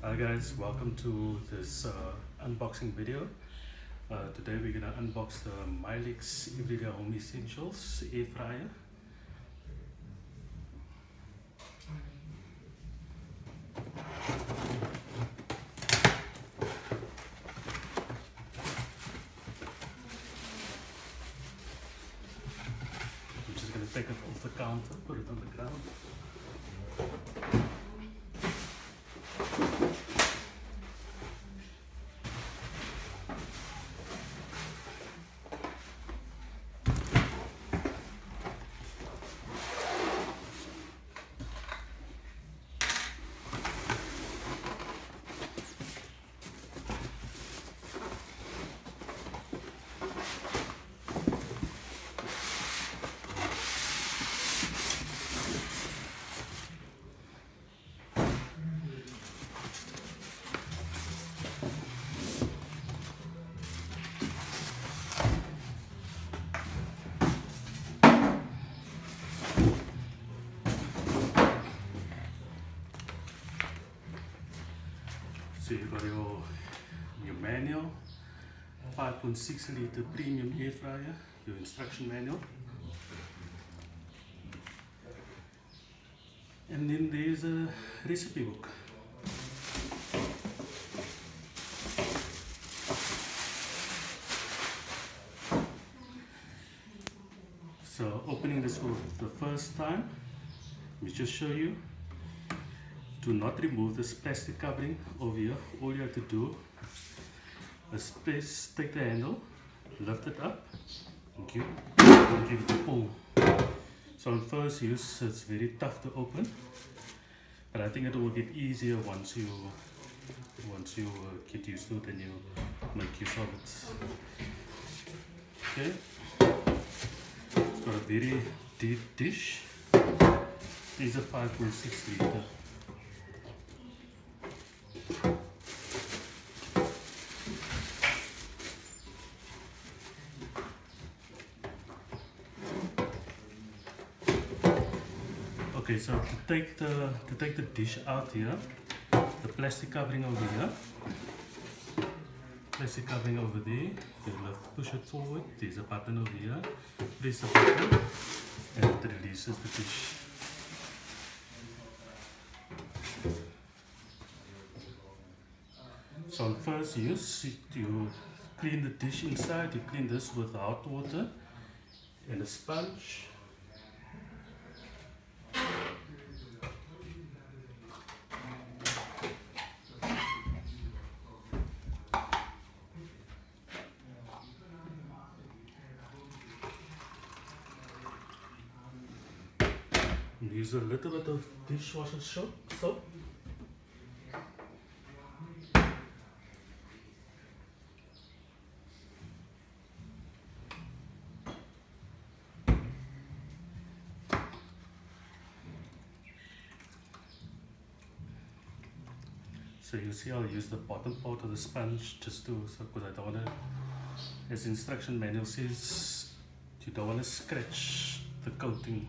Hi guys, welcome to this unboxing video. Today we're gonna unbox the Milex Everyday Home Essentials Air Fryer. I'm just gonna take it off the counter, put it on the ground. So you've got your manual, 5.6 liter premium air fryer, your instruction manual, and then there's a recipe book. So opening this for the first time, let me just show you. Do not remove this plastic covering over here. All you have to do is take the handle, lift it up, and give it a pull. So on first use, it's very tough to open, but I think it will get easier once you get used to it and you make use of it. Okay, it's got a very deep dish. These are 5.6 liter. Okay, so to take the dish out here, the plastic covering over here, plastic covering over there, you push it forward. There's a button over here. Press the button, and it releases the dish. So on first use, you clean the dish inside. You clean this with hot water and a sponge. Use a little bit of dishwasher soap. So you see I'll use the bottom part of the sponge just because I don't want to, as the instruction manual says, you don't want to scratch the coating.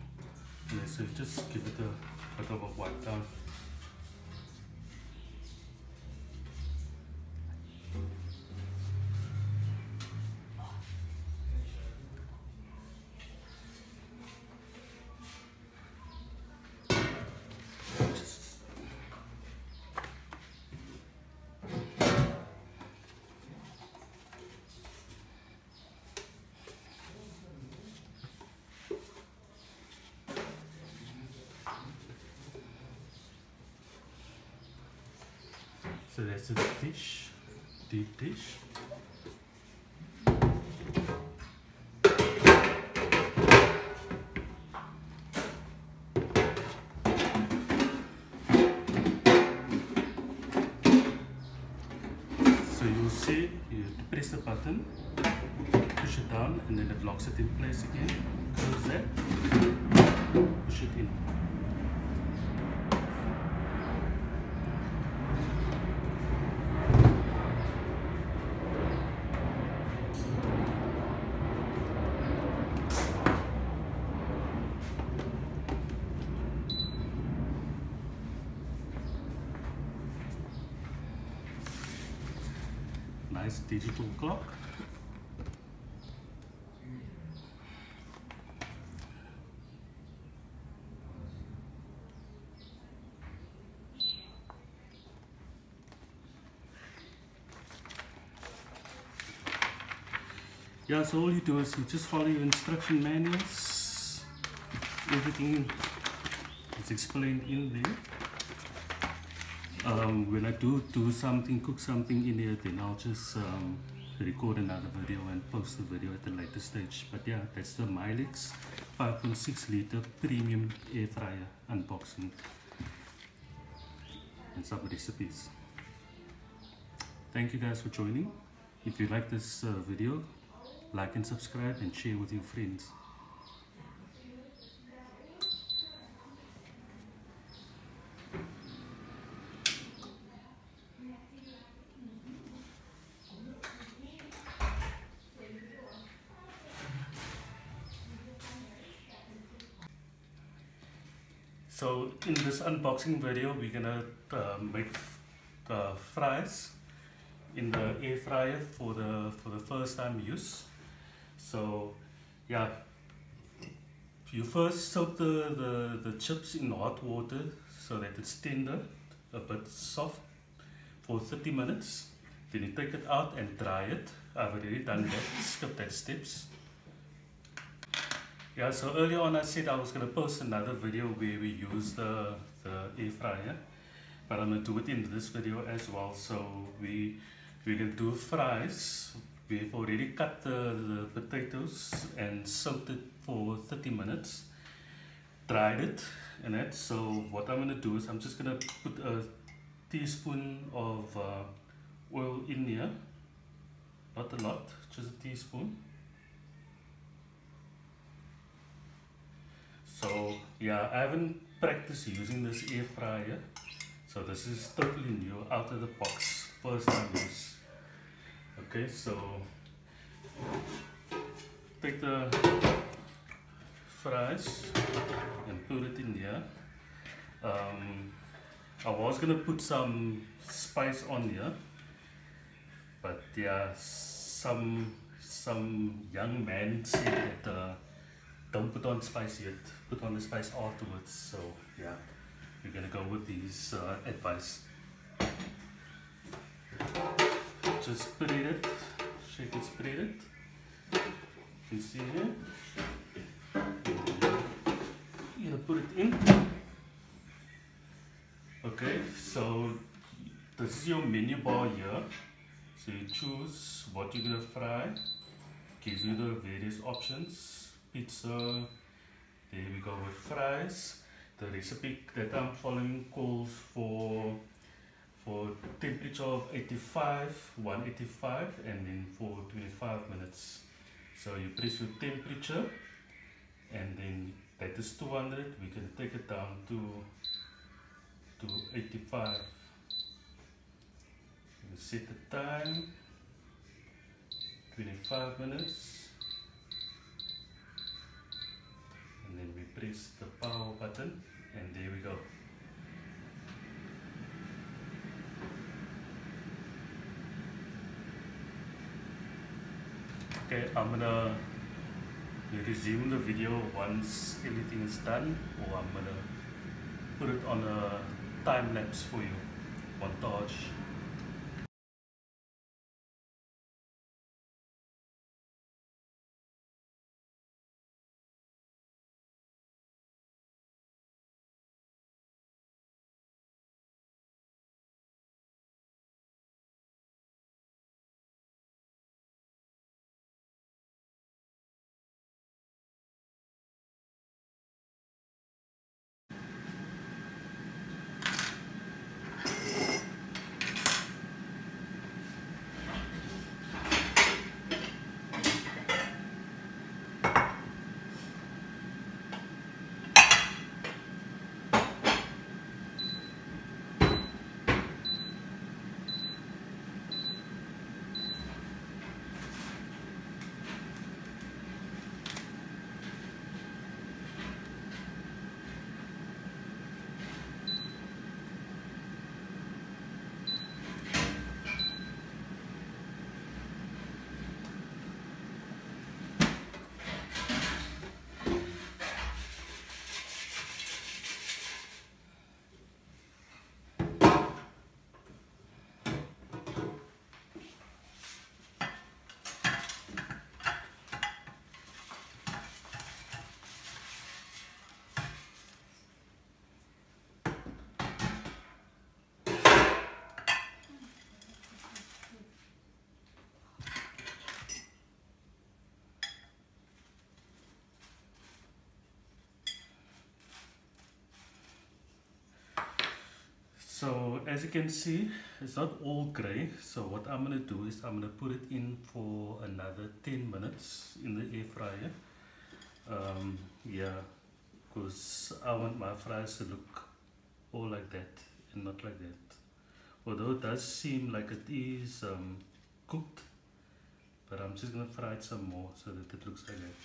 So just give it a bit of a wipe down. So that's a dish, deep dish. So you'll see, you press the button, push it down, and then it locks it in place again. Close that, push it in. nice digital clock. Yeah, so all you do is you just follow your instruction manuals. Everything is explained in there. When I do something, cook something in here, then I'll just record another video and post the video at a later stage. But yeah, that's the Milex 5.6 liter premium air fryer unboxing and some recipes. Thank you guys for joining. If you like this video, like and subscribe and share with your friends. So in this unboxing video, we're gonna make fries in the air fryer for the first time use. So yeah, you first soak the chips in hot water so that it's tender, a bit soft, for 30 minutes. Then you take it out and dry it. I've already done that, skip that steps. Yeah, so earlier on I said I was going to post another video where we use the air fryer, but I'm going to do it in this video as well. So we can do fries. We've already cut the potatoes and soaked it for 30 minutes, dried it and that. So what I'm going to do is I'm just going to put a teaspoon of oil in here, not a lot, just a teaspoon. So yeah, I haven't practiced using this air fryer, so this is totally new, out of the box, first time use. Okay, so take the fries and put it in here. I was gonna put some spice on here, but yeah, some young man said that don't put on spice yet, put on the spice afterwards. So yeah, we're gonna go with these advice. Just spread it, shake it, spread it. You can see here. You're gonna put it in. Okay, so this is your menu bar here. So you choose what you're gonna fry. Gives you the various options. Pizza, there we go with fries. The recipe that I'm following calls for temperature of 185 and then for 25 minutes. So you press your temperature and then that is 200. We can take it down to 85. You set the time, 25 minutes. And then we press the power button and there we go. Okay, I'm gonna resume the video once everything is done, or I'm gonna put it on a time lapse for you, montage. So as you can see, it's not all gray. So what I'm gonna do is I'm gonna put it in for another 10 minutes in the air fryer. Yeah, because I want my fries to look all like that and not like that. Although it does seem like it is cooked, but I'm just gonna fry it some more so that it looks like that.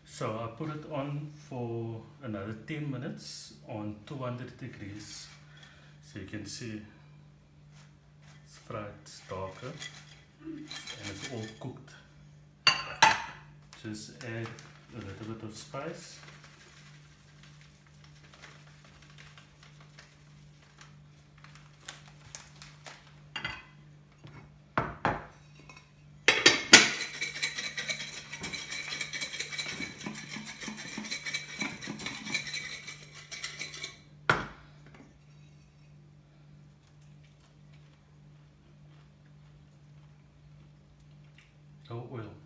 So I put it on for another 10 minutes on 200 degrees. So you can see it's fried, it's darker, and it's all cooked. Just add a little bit of spice. No oil.